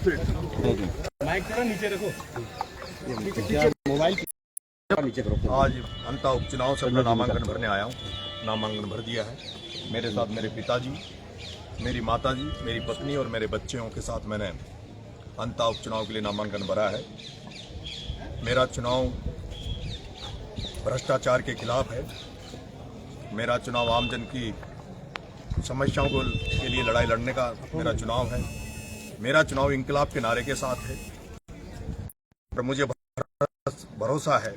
Mic थोड़ा नीचे रखो, मोबाइल नीचे करो। आज अंता उपचुनाव से अपना नामांकन भरने आया हूँ। नामांकन भर दिया है। मेरे साथ मेरे पिताजी, मेरी माताजी, मेरी पत्नी और मेरे बच्चों के साथ मैंने अंता उपचुनाव के लिए नामांकन भरा है। मेरा चुनाव भ्रष्टाचार के खिलाफ है। मेरा चुनाव आमजन की समस्याओं के लिए लड़ाई लड़ने का मेरा चुनाव है। मेरा चुनाव इंकलाब के नारे के साथ है और मुझे भरोसा है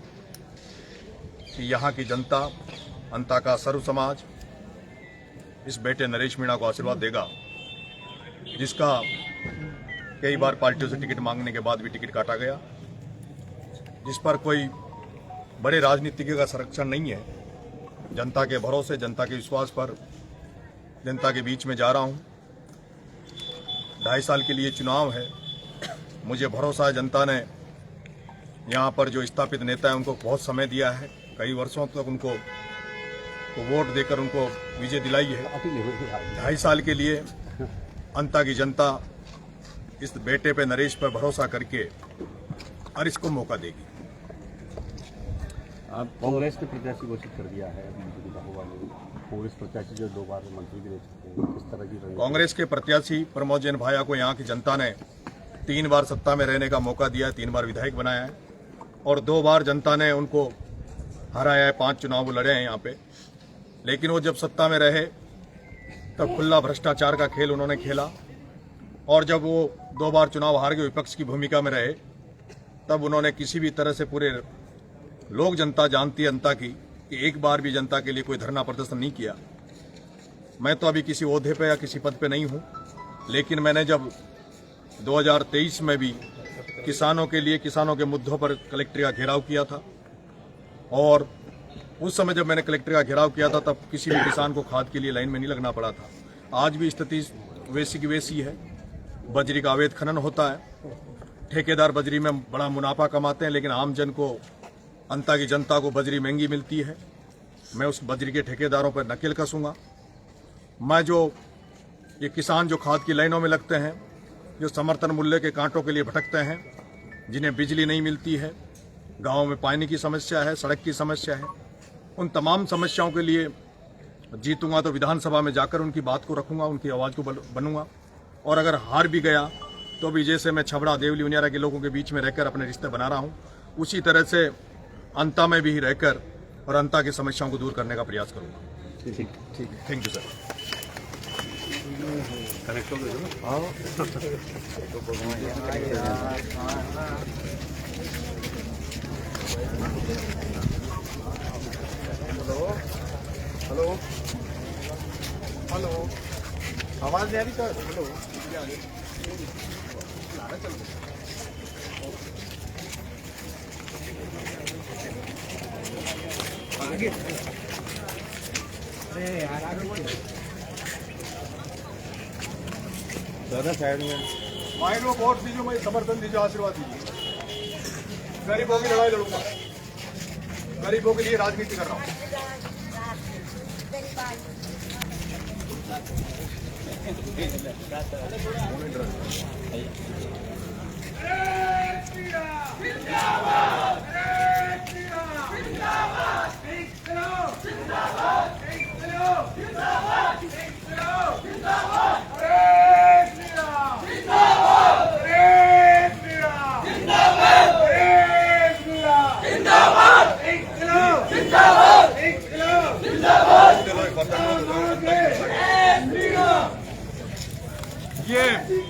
कि यहाँ की जनता, अंता का सर्व समाज इस बेटे नरेश मीणा को आशीर्वाद देगा, जिसका कई बार पार्टियों से टिकट मांगने के बाद भी टिकट काटा गया, जिस पर कोई बड़े राजनीतिज्ञ का संरक्षण नहीं है। जनता के भरोसे, जनता के विश्वास पर जनता के बीच में जा रहा हूँ। 2.5 साल के लिए चुनाव है। मुझे भरोसा है जनता ने यहाँ पर जो स्थापित नेता है उनको बहुत समय दिया है। कई वर्षों तक उनको वोट देकर उनको विजय दिलाई है। 2.5 साल के लिए अंता की जनता इस बेटे पे, नरेश पर भरोसा करके और इसको मौका देगी। आप कांग्रेस के प्रत्याशी घोषित कर दिया है। कांग्रेस प्रत्याशी जो 2 बार मंत्री भी रह चुके हैं, किस तरह की कांग्रेस के प्रत्याशी प्रमोद जैन भाया को यहाँ की जनता ने 3 बार सत्ता में रहने का मौका दिया है, 3 बार विधायक बनाया है और 2 बार जनता ने उनको हराया है। 5 चुनाव लड़े हैं यहाँ पे, लेकिन वो जब सत्ता में रहे तब खुला भ्रष्टाचार का खेल उन्होंने खेला और जब वो 2 बार चुनाव हार के विपक्ष की भूमिका में रहे तब उन्होंने किसी भी तरह से, पूरे लोग जनता जानती है अंता की, कि एक बार भी जनता के लिए कोई धरना प्रदर्शन नहीं किया। मैं तो अभी किसी ओहदे पे या किसी पद पे नहीं हूं, लेकिन मैंने जब 2023 में भी किसानों के लिए, किसानों के मुद्दों पर कलेक्टर का घेराव किया था और उस समय जब मैंने कलेक्टर का घेराव किया था तब किसी भी किसान को खाद के लिए लाइन में नहीं लगना पड़ा था। आज भी स्थिति वैसी की वैसी है। बजरी का अवैध खनन होता है, ठेकेदार बजरी में बड़ा मुनाफा कमाते हैं, लेकिन आम जन को, अंता की जनता को बजरी महंगी मिलती है। मैं उस बजरी के ठेकेदारों पर नकेल कसूंगा। मैं जो ये किसान जो खाद की लाइनों में लगते हैं, जो समर्थन मूल्य के कांटों के लिए भटकते हैं, जिन्हें बिजली नहीं मिलती है, गाँव में पानी की समस्या है, सड़क की समस्या है, उन तमाम समस्याओं के लिए जीतूंगा तो विधानसभा में जाकर उनकी बात को रखूंगा, उनकी आवाज़ को बनूंगा। और अगर हार भी गया तो भी जैसे मैं छबड़ा, देवली, उनियारा के लोगों के बीच में रहकर अपने रिश्ते बना रहा हूं, उसी तरह से अंता में भी रहकर और अंता की समस्याओं को दूर करने का प्रयास करूंगा। ठीक है, थैंक यू सर। कनेक्ट हो गए ना? हेलो हेलो, आवाज नहीं आ रही सर? हेलो, आगे अरे यार, दादा साइड में माइंड में वोट दीजिए, मैं समर्थन दीजिए, आशीर्वाद दीजिए। गरीबों की लड़ाई लड़ूंगा, गरीबों के लिए राजनीति कर रहा हूँ। ये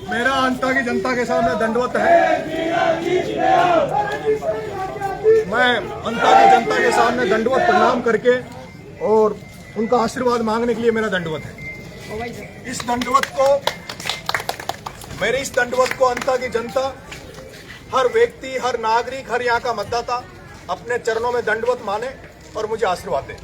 मेरा अंता की जनता के सामने दंडवत है। मैं अंता की जनता के सामने दंडवत प्रणाम करके और उनका आशीर्वाद मांगने के लिए मेरा दंडवत है। इस दंडवत को अंता की जनता, हर व्यक्ति, हर नागरिक, हर यहाँ का मतदाता अपने चरणों में दंडवत माने और मुझे आशीर्वाद दे।